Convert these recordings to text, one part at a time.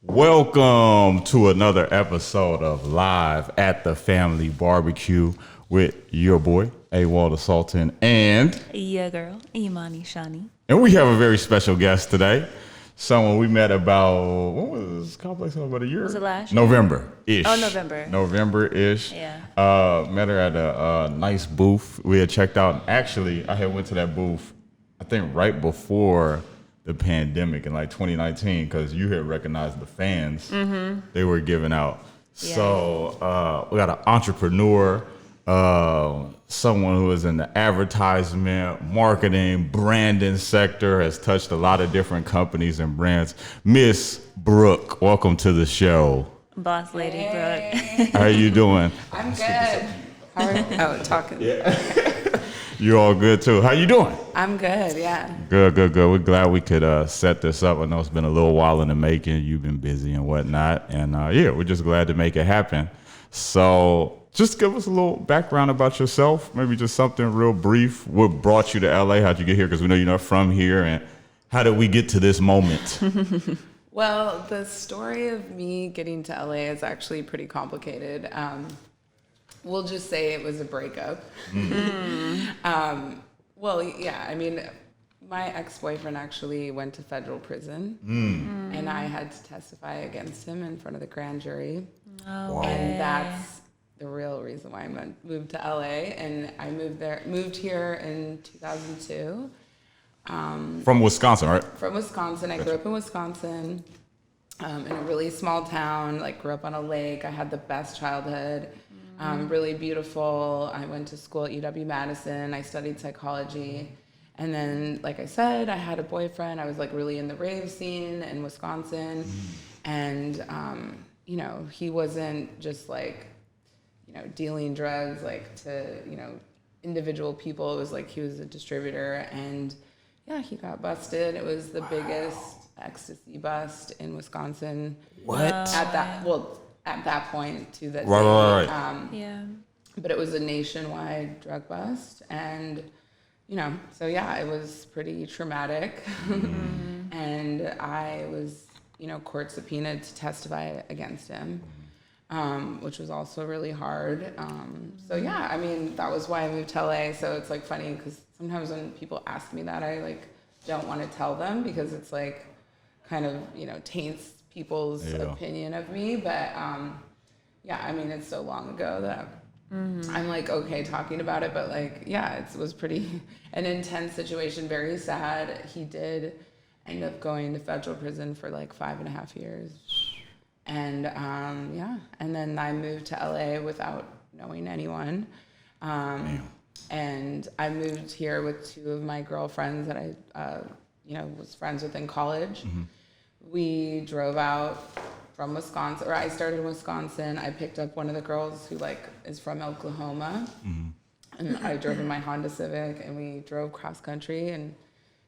Welcome to another episode of Live at the Family Barbecue with your boy, A. Sultan, and Yeah, girl, Imani Shani. we have a very special guest today. Someone we met about, what was this complex? About a year? Was it last year? November-ish. Oh, November. November-ish. Yeah. Met her at a nice booth. We had checked out. Actually, I had went to that booth, I think right before the pandemic in like 2019, because you had recognized the fans they were giving out. Yeah. So we got an entrepreneur, someone who is in the advertisement, marketing, branding sector, has touched a lot of different companies and brands. Miss Brooke, welcome to the show. Boss Lady Hey. How are you doing? I'm good. How are you? Oh, talking. Yeah. You all good too? How you doing? I'm good, yeah. Good. We're glad we could set this up. I know it's been a little while in the making. You've been busy and whatnot. And we're just glad to make it happen. So just give us a little background about yourself, maybe just something real brief. What brought you to LA? How'd you get here? Because we know you're not from here. And how did we get to this moment? Well, the story of me getting to LA is actually pretty complicated. We'll just say it was a breakup. Well, yeah, I mean, my ex-boyfriend actually went to federal prison, and I had to testify against him in front of the grand jury. Oh, And that's the real reason why I moved to LA, and I moved here in 2002. From Wisconsin, right? From Wisconsin. I grew up in Wisconsin, in a really small town, grew up on a lake. I had the best childhood, really beautiful. I went to school at UW-Madison. I studied psychology. And then, like I said, I had a boyfriend. I was really in the rave scene in Wisconsin. And, he wasn't just dealing drugs to, individual people. It was he was a distributor, and yeah, he got busted. It was the biggest ecstasy bust in Wisconsin. What? At that point to that Right. yeah. But it was a nationwide drug bust, and so yeah, it was pretty traumatic. And I was court subpoenaed to testify against him, which was also really hard. So yeah, I mean, that was why I moved to LA. So it's funny because sometimes when people ask me that, I don't want to tell them because it's kind of taints people's opinion of me. But yeah, I mean, it's so long ago that I'm okay talking about it. But yeah, it was pretty an intense situation, very sad. He did end up going to federal prison for 5.5 years. And yeah, and then I moved to LA without knowing anyone. And I moved here with two of my girlfriends that I, was friends with in college. We drove out from Wisconsin, or I started in Wisconsin. I picked up one of the girls who is from Oklahoma, and I drove in my Honda Civic, and we drove cross country and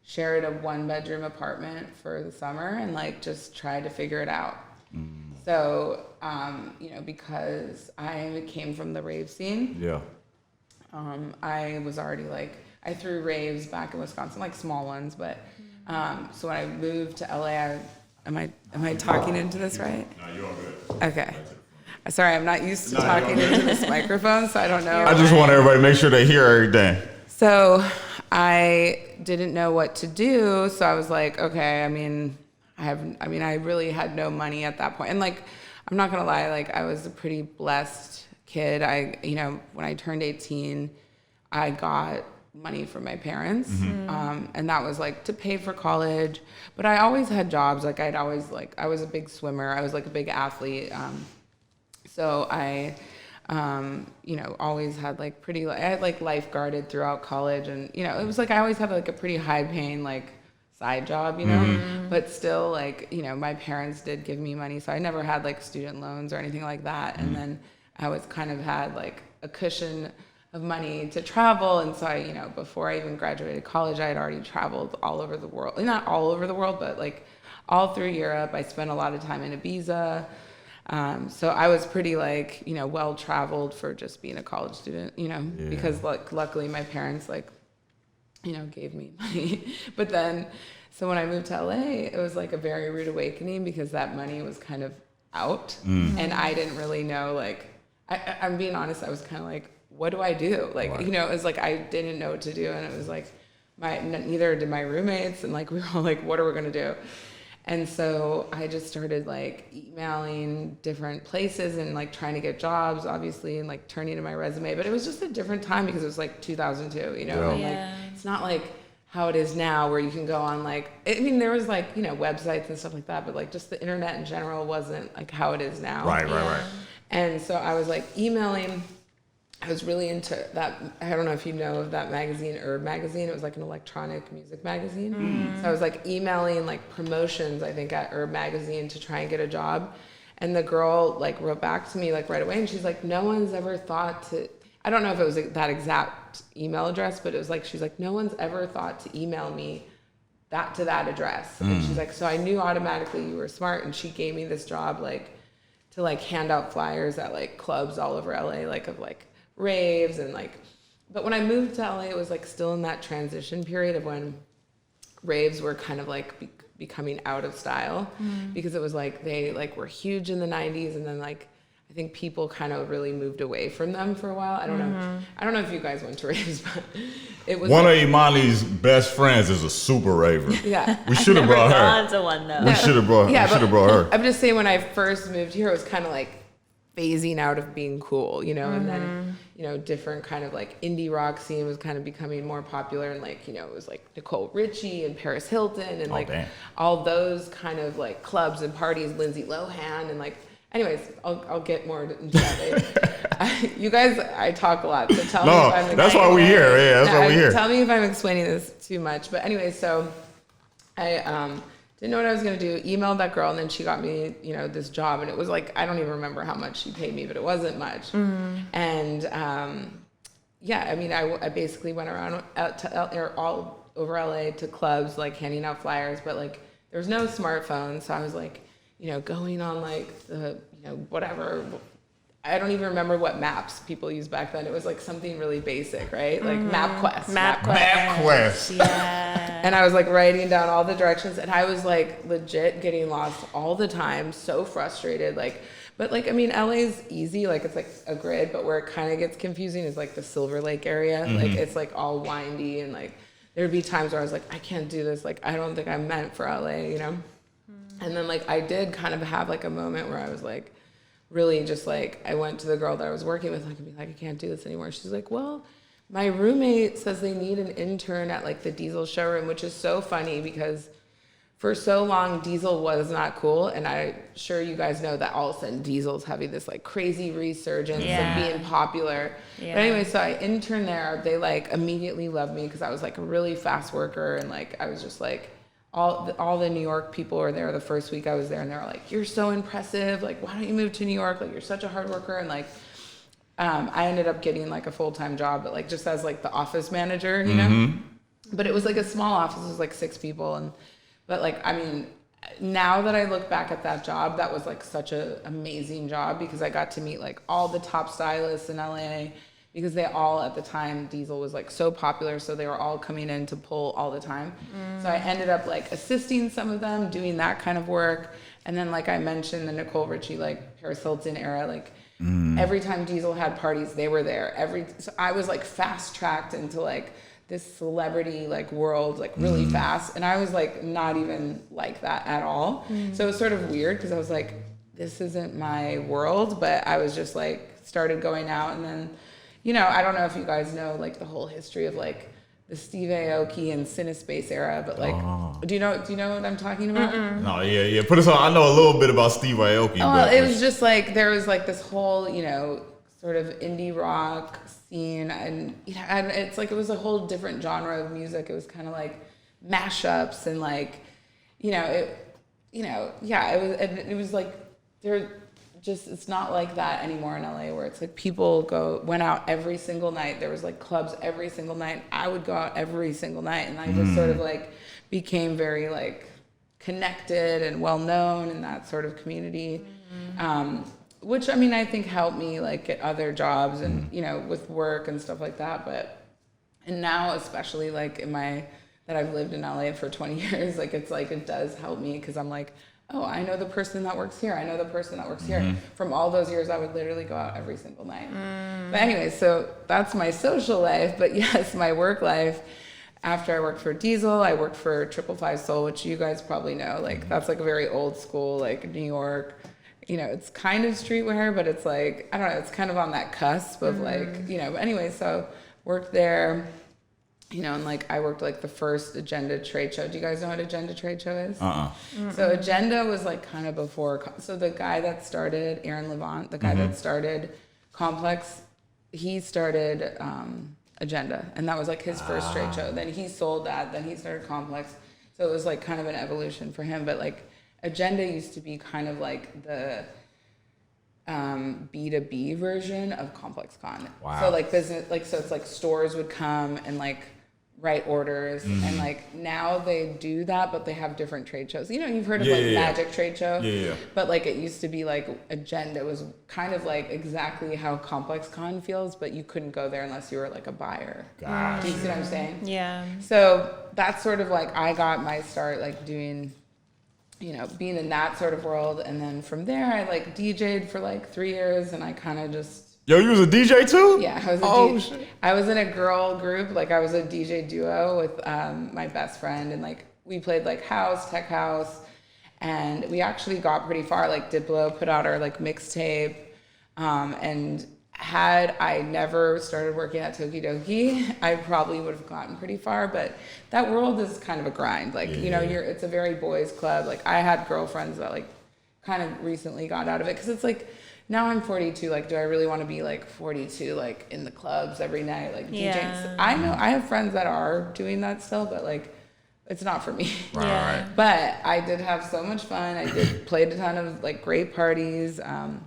shared a 1-bedroom apartment for the summer, and just tried to figure it out. So, because I came from the rave scene, I was already I threw raves back in Wisconsin, small ones, but so when I moved to LA, am I talking into this right? No, you're all good. Okay. Sorry, I'm not used to talking into this microphone, so I don't know. I just want everybody to make sure they hear everything. So I didn't know what to do, so I was okay, I really had no money at that point. And I'm not gonna lie, I was a pretty blessed kid. When I turned 18, I got money from my parents. And that was to pay for college. But I always had jobs. I was a big swimmer. I was a big athlete. So I, always had I had lifeguarded throughout college. And, it was I always had a pretty high paying side job, but still my parents did give me money. So I never had student loans or anything like that. And then I always kind of had a cushion of money to travel. And so I, before I even graduated college, I had already traveled all over the world. Not all over the world, but all through Europe. I spent a lot of time in Ibiza. So I was pretty well traveled for just being a college student, because luckily my parents gave me money. But then So when I moved to LA, it was like a very rude awakening because that money was kind of out, and I didn't really know. Like, I'm being honest, I was kind of like, what do I do? Like, Right. you know, it was like I didn't know what to do, and it was like neither did my roommates, and like we were all like, what are we gonna do? And so I just started like emailing different places and like trying to get jobs, obviously, and like turning in my resume. But it was just a different time because it was like 2002, you know, Yeah. and like it's not like how it is now where you can go on like, I mean, there was like, you know, websites and stuff like that, but like just the internet in general wasn't like how it is now. Right. And so I was like emailing. I was really into that. I don't know if you know of that magazine, Herb Magazine. It was like an electronic music magazine. So I was like emailing like promotions, I think, at Herb Magazine to try and get a job. And the girl like wrote back to me like right away, and she's like, no one's ever thought to, I don't know if it was that exact email address, but it was like, she's like, no one's ever thought to email me that to that address. And she's like, so I knew automatically you were smart. And she gave me this job like to like hand out flyers at like clubs all over LA, like of like raves and like, but when I moved to LA, it was like still in that transition period of when raves were kind of like becoming out of style, because it was like they like were huge in the 90s, and then like I think people kind of really moved away from them for a while. I don't know if you guys went to raves, but it was One like, of Imani's best friends is a super raver. yeah. We should have brought her. Gone to one though. We should have brought. Yeah, we should have brought her. I'm just saying, when I first moved here, it was kind of like phasing out of being cool, you know, and then, you know, different kind of like indie rock scene was kind of becoming more popular, and like, you know, it was like Nicole Richie and Paris Hilton and like damn. all those kind of like clubs and parties, Lindsay Lohan, and like, anyways, I'll get more into that later. You guys, I talk a lot, so tell me if I'm that's why we're here. Yeah, that's why we're here. Tell me if I'm explaining this too much. But anyway, so I didn't know what I was gonna do. Emailed that girl, and then she got me, you know, this job, and it was like, I don't even remember how much she paid me, but it wasn't much. And yeah, I mean, I basically went around out to all over LA to clubs, like handing out flyers, but like there was no smartphone, so I was like, you know, going on like the, you know, whatever. I don't even remember what maps people used back then. It was like something really basic, right? Like MapQuest. MapQuest. Yeah. And I was like writing down all the directions, and I was like legit getting lost all the time, so frustrated. Like, but like, I mean, LA's easy, like it's like a grid, but where it kind of gets confusing is like the Silver Lake area. Like it's like all windy, and like there'd be times where I was like, I can't do this. Like, I don't think I'm meant for LA, you know? And then like I did kind of have like a moment where I was like, really just like, I went to the girl that I was working with, like, and be like, I can't do this anymore. She's like, well, my roommate says they need an intern at like the Diesel showroom, which is so funny because for so long Diesel was not cool, and I'm sure you guys know that all of a sudden Diesel's having this like crazy resurgence of being popular. Yeah. But anyway, so I interned there. They like immediately loved me because I was like a really fast worker, and like I was just like, all the New York people were there the first week I was there, and they were like, you're so impressive, like why don't you move to New York, like you're such a hard worker. And like I ended up getting like a full-time job, but like just as like the office manager, you know. But it was like a small office, it was like 6 people, and but like, I mean, now that I look back at that job, that was like such a amazing job because I got to meet like all the top stylists in LA, because they all, at the time, Diesel was like so popular, so they were all coming in to pull all the time. So I ended up like assisting some of them, doing that kind of work. And then like I mentioned, the Nicole Richie, like Paris Hilton era, like every time Diesel had parties, they were there. So I was like fast tracked into like this celebrity like world, like really fast. And I was like not even like that at all. So it was sort of weird because I was like, this isn't my world, but I was just like started going out. And then, you know, I don't know if you guys know like the whole history of like the Steve Aoki and Cinespace era, but like, do you know what I'm talking about? No, yeah. Put us on. I know a little bit about Steve Aoki. Well, it was just like there was like this whole, you know, sort of indie rock scene, and you know, and it's like it was a whole different genre of music. It was kind of like mashups and like, you know, it was like it's not like that anymore in LA, where it's like people went out every single night. There was like clubs every single night. I would go out every single night, and I just sort of like became very like connected and well known in that sort of community. Which I mean, I think helped me like get other jobs and, you know, with work and stuff like that. And now, especially like in my that I've lived in LA for 20 years, like it's like it does help me because I'm like, oh, I know the person that works here. I know the person that works here. From all those years, I would literally go out every single night. But anyway, so that's my social life. But yes, my work life. After I worked for Diesel, I worked for 555 Soul, which you guys probably know. Like that's like a very old school, like New York. You know, it's kind of streetwear, but it's like, I don't know, it's kind of on that cusp of like, you know, but anyway, so worked there. You know, and like I worked like the first Agenda trade show. Do you guys know what Agenda trade show is? So Agenda was like kind of before. So the guy that started, Aaron Levant, the guy that started Complex, he started Agenda, and that was like his first trade show. Then he sold that. Then he started Complex. So it was like kind of an evolution for him. But like Agenda used to be kind of like the B2B version of Complex Con. Wow. So like business, like so it's like stores would come and like write orders, and like now they do that, but they have different trade shows. You know, you've heard of Magic Trade Show, but like it used to be like Agenda was kind of like exactly how Complex Con feels, but you couldn't go there unless you were like a buyer. Gotcha. Do you see what I'm saying? Yeah. So that's sort of like I got my start like doing, you know, being in that sort of world, and then from there I like DJ'd for like 3 years, and I kind of just Yo, you was a DJ too? yeah, I was shit. I was in a girl group, like I was a DJ duo with my best friend, and like we played like house, tech house, and we actually got pretty far. Like Diplo put out our like mixtape, and had I never started working at Tokidoki, I probably would have gotten pretty far. But that world is kind of a grind. Like you know, it's a very boys club. Like I had girlfriends that like kind of recently got out of it because it's like. Now I'm 42, like, do I really want to be, like, 42, like, in the clubs every night, like, DJing? I know, I have friends that are doing that still, but, like, it's not for me. Right. But I did have so much fun. I played a ton of, like, great parties, and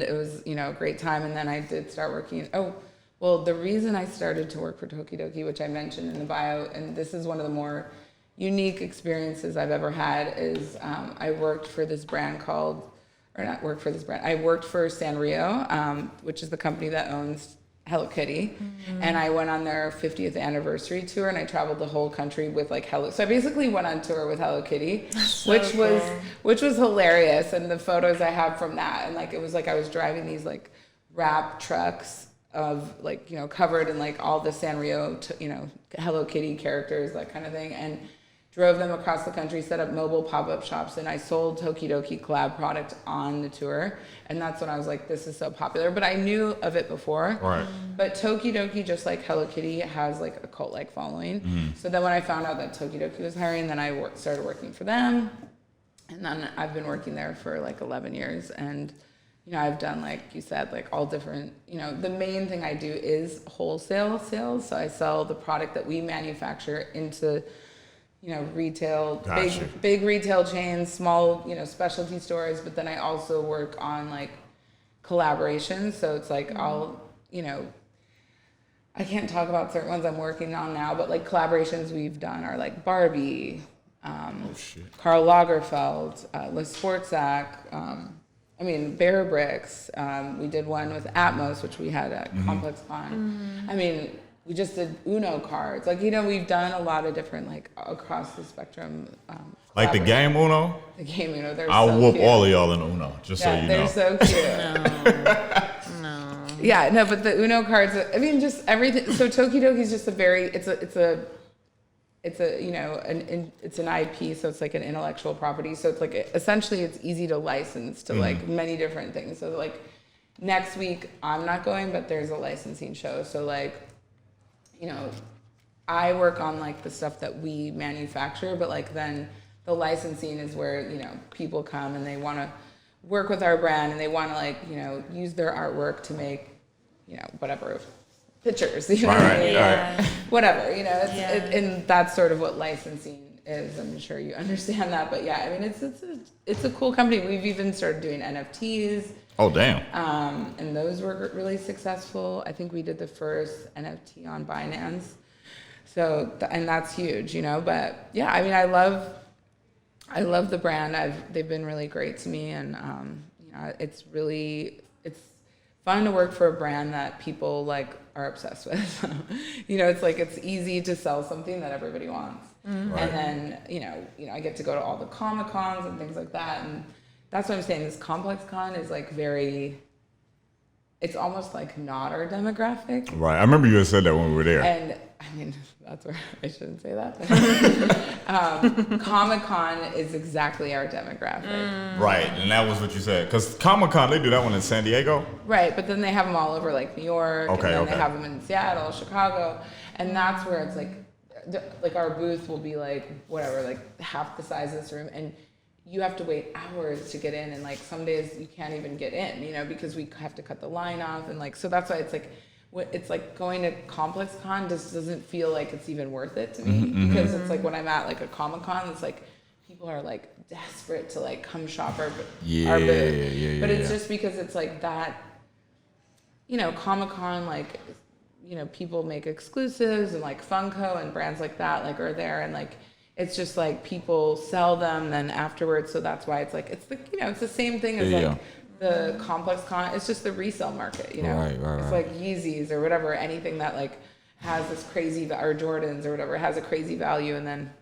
it was, you know, a great time. And then I did start working. Oh, well, the reason I started to work for Tokidoki, which I mentioned in the bio, and this is one of the more unique experiences I've ever had, is I worked for this brand called... or not work for this brand. I worked for Sanrio, which is the company that owns Hello Kitty. And I went on their 50th anniversary tour, and I traveled the whole country with like Hello. So I basically went on tour with Hello Kitty, which was hilarious. And the photos I have from that, and like it was like I was driving these like wrap trucks of like, you know, covered in like all the Sanrio, you know, Hello Kitty characters, that kind of thing. And drove them across the country, set up mobile pop-up shops, and I sold Tokidoki collab product on the tour. And that's when I was like, this is so popular. But I knew of it before. Right. But Tokidoki, just like Hello Kitty, has like a cult-like following. So then when I found out that Tokidoki was hiring, then I started working for them. And then I've been working there for like 11 years. And, you know, I've done, like you said, like all different, you know, the main thing I do is wholesale sales. So I sell the product that we manufacture into, you know, retail, Gotcha. big retail chains, small, you know, specialty stores. But then I also work on like collaborations. So it's like I'll, you know, I can't talk about certain ones I'm working on now, but like collaborations we've done are like Barbie, Karl Lagerfeld, Le Sportsac, I mean, Bear Bricks. We did one with Atmos, which we had at Complex Con. I mean, we just did Uno cards. Like, you know, we've done a lot of different, like, across the spectrum. Like the game Uno? The game Uno. They're I'll so whoop cute. all of y'all in Uno, just so you know. They're so cute. No. Yeah, no, but the Uno cards, I mean, just everything. So Tokidoki is just a very, it's a you know, it's an IP, so it's like an intellectual property. So it's like, essentially it's easy to license to like many different things. So like next week, I'm not going, but there's a licensing show. So like, you know, I work on like the stuff that we manufacture, but like then the licensing is where, you know, people come and they want to work with our brand and they want to like, you know, use their artwork to make, you know, whatever pictures, you know, Right. whatever, you know, and that's sort of what licensing is. I'm sure you understand that, but yeah, I mean, it's a cool company. We've even started doing NFTs. Oh, damn. And those were really successful. I think we did the first NFT on Binance. So, and that's huge, you know, but yeah, I mean, I love the brand. They've been really great to me. And, you know, it's fun to work for a brand that people like are obsessed with. You know, it's like it's easy to sell something that everybody wants. Right. And then, I get to go to all the Comic Cons and things like that. And that's what I'm saying. This Complex Con is like it's almost like not our demographic. Right. I remember you had said that when we were there. And I mean, that's where I shouldn't say that. Comic Con is exactly our demographic. Right. And that was what you said. Because Comic-Con, they do that one in San Diego. Right. But then they have them all over like New York. Okay, and then okay. they have them in Seattle, Chicago. And that's where it's like our booth will be like, whatever, like half the size of this room. And you have to wait hours to get in. And like some days you can't even get in, because we have to cut the line off. And like, so that's why it's like going to Complex Con just doesn't feel like it's even worth it to me, because it's like when I'm at like a Comic Con, it's like people are like desperate to like come shop our booth. But it's just because it's like that, Comic Con, like, people make exclusives and like Funko and brands like that like are there, and like it's just like people sell them then afterwards. So that's why it's like it's the same thing as like the Complex Con. It's just the resale market, Right. It's like Yeezys or whatever, anything that like has this crazy or Jordans or whatever has a crazy value, and then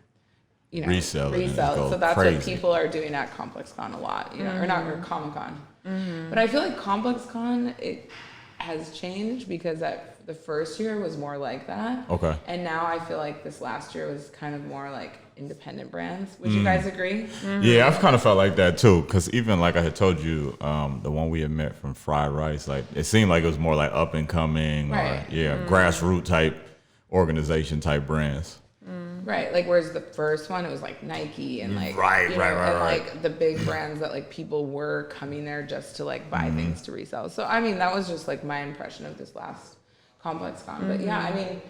resell. So that's crazy. what people are doing at Complex Con a lot, or not, or Comic Con. But I feel like Complex Con, it has changed, because the first year was more like that. Okay. And now I feel like this last year was kind of more like independent brands. Would you guys agree? Yeah, I've kind of felt like that too. Because even like I had told you, the one we had met from Fried Rice, like it seemed like it was more like up and coming, Right. or grassroots type organization type brands. Right, like whereas the first one, it was like Nike and like Right. like the big brands that like people were coming there just to like buy things to resell. So I mean, that was just like my impression of this last Complex Con. But yeah, I mean,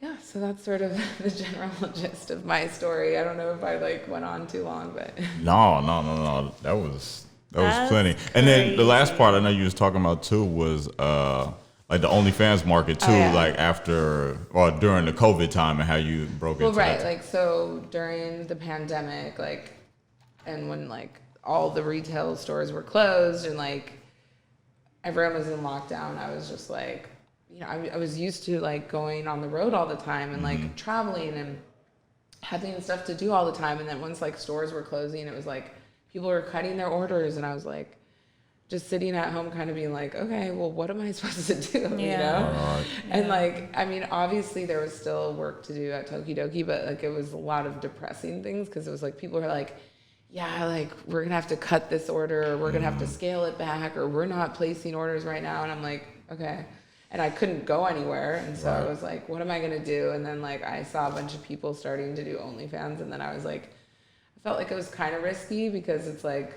yeah, so that's sort of the general gist of my story. I don't know if I like went on too long, but No. That was That's plenty. And then the last crazy. part I know you was talking about too was like the OnlyFans market too, yeah. like after or during the COVID time, and how you broke well, into right, that. like so during the pandemic, like, and when like all the retail stores were closed and like everyone was in lockdown, I was just like, I was used to like going on the road all the time and like traveling and having stuff to do all the time. And then once like stores were closing, it was like people were cutting their orders, and I was like just sitting at home kind of being like, okay, well, what am I supposed to do? Right. And like, I mean, obviously there was still work to do at Tokidoki, but like it was a lot of depressing things, because it was like people were like, yeah, like we're gonna have to cut this order, or we're gonna have to scale it back, or we're not placing orders right now. And I'm like, okay. And I couldn't go anywhere, and so I was like, what am I gonna do? And then like I saw a bunch of people starting to do OnlyFans, and then I was like, I felt like it was kind of risky, because it's like,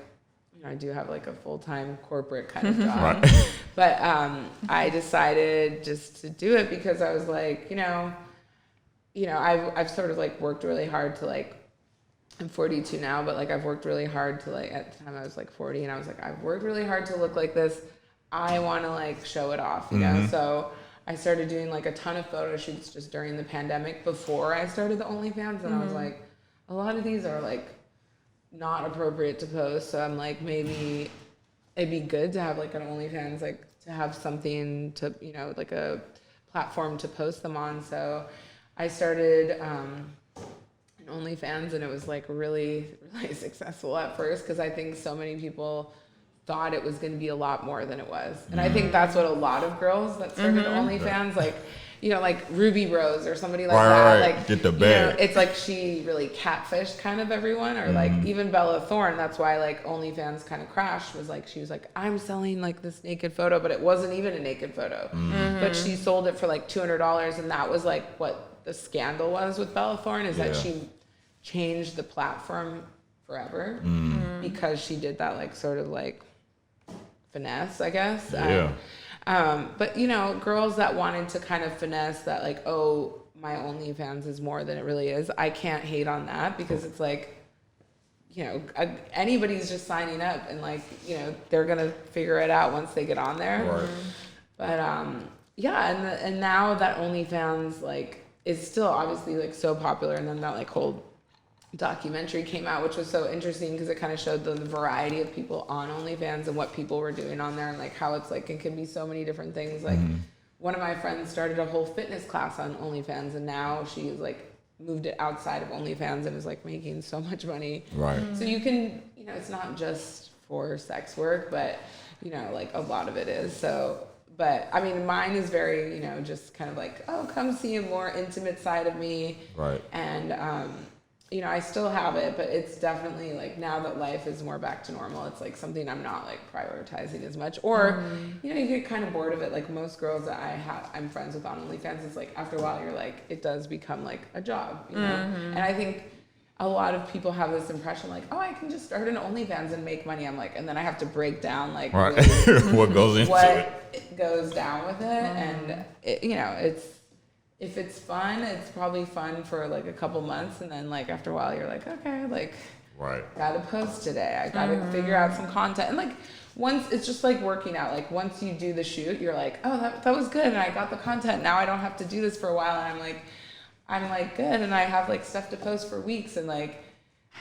I do have like a full-time corporate kind of job. Right. But I decided just to do it, because I was like, I've sort of like worked really hard to like, I'm 42 now, but like I've worked really hard to like, at the time I was like 40, and I was like, I've worked really hard to look like this. I want to like show it off, So I started doing like a ton of photo shoots just during the pandemic before I started the OnlyFans, and I was like, a lot of these are like not appropriate to post, so I'm like, maybe it'd be good to have like an OnlyFans, like to have something to, like a platform to post them on. So I started an OnlyFans, and it was like really, really successful at first, because I think so many people thought it was going to be a lot more than it was. And I think that's what a lot of girls that started OnlyFans, like, like Ruby Rose or somebody like that, like get the bag. It's like she really catfished kind of everyone, or like even Bella Thorne. That's why like OnlyFans kind of crashed. Was like she was like, I'm selling like this naked photo, but it wasn't even a naked photo. But she sold it for like $200, and that was like what the scandal was with Bella Thorne, is that she changed the platform forever because she did that like sort of like finesse, I guess. But girls that wanted to kind of finesse that, like, oh, my OnlyFans is more than it really is, I can't hate on that, because it's like, anybody's just signing up, and like, they're gonna figure it out once they get on there. Right. But and now that OnlyFans like is still obviously like so popular, and then that like whole documentary came out, which was so interesting because it kind of showed the variety of people on OnlyFans and what people were doing on there, and like how it's like it can be so many different things. Like one of my friends started a whole fitness class on OnlyFans, and now she's like moved it outside of OnlyFans and is like making so much money. Right. So you can, you know, it's not just for sex work, but you know, like a lot of it is. So, but I mean, mine is very, you know, just kind of like, oh, come see a more intimate side of me. Right. And, you know, I still have it, but it's definitely like now that life is more back to normal, it's like something I'm not like prioritizing as much. Or, you know, you get kind of bored of it. Like most girls that I'm friends with on OnlyFans, it's like after a while you're like, it does become like a job, you know? And I think a lot of people have this impression like, oh, I can just start an OnlyFans and make money. I'm like, and then I have to break down like Right. really What goes into what it? goes down with it. And, it, you know, if it's fun, it's probably fun for like a couple months. And then like after a while, you're like, okay, like, Right. gotta post today. I gotta figure out some content. And like once, it's just like working out. Like once you do the shoot, you're like, oh, that was good. And I got the content. Now I don't have to do this for a while. And I'm like good. And I have like stuff to post for weeks. And like,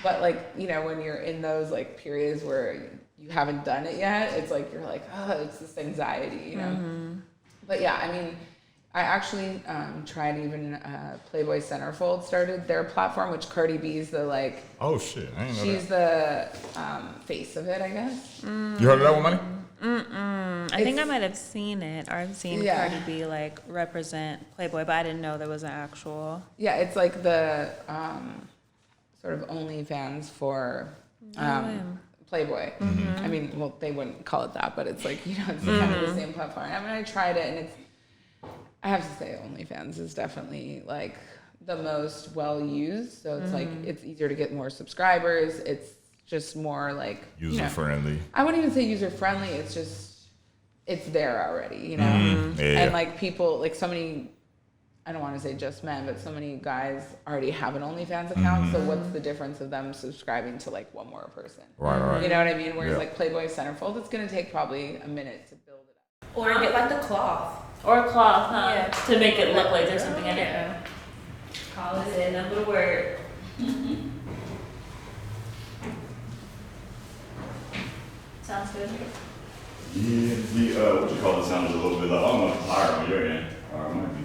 but like, you know, when you're in those like periods where you haven't done it yet, it's like, you're like, oh, it's this anxiety, you know? But yeah, I mean, I actually tried even Playboy Centerfold started their platform, which Cardi B's the like, Oh shit! I didn't know she's the face of it, I guess. that. You heard of that one, Money? I think I might have seen it, or I've seen Yeah. Cardi B like represent Playboy, but I didn't know there was an actual. Yeah, it's like the sort of OnlyFans for Playboy. I mean, well, they wouldn't call it that, but it's like, you know, it's kind of the same platform. I mean, I tried it, and it's, I have to say OnlyFans is definitely like the most well used. So it's like, it's easier to get more subscribers. It's just more like User friendly. I wouldn't even say user friendly. It's just, it's there already, you know? Yeah. And like people, like so many, I don't want to say just men, but so many guys already have an OnlyFans account. So what's the difference of them subscribing to like one more person? Right. You know what I mean? Whereas Yeah. like Playboy Centerfold, it's going to take probably a minute to build it up. Or get like the cloth. Or a cloth, huh? Yeah. To make it look like there's something in it. Yeah. Call That's it. it, number word. Sounds good. Yeah, what you call it sounded a little bit like, I don't know if it's higher on your end. Or it might be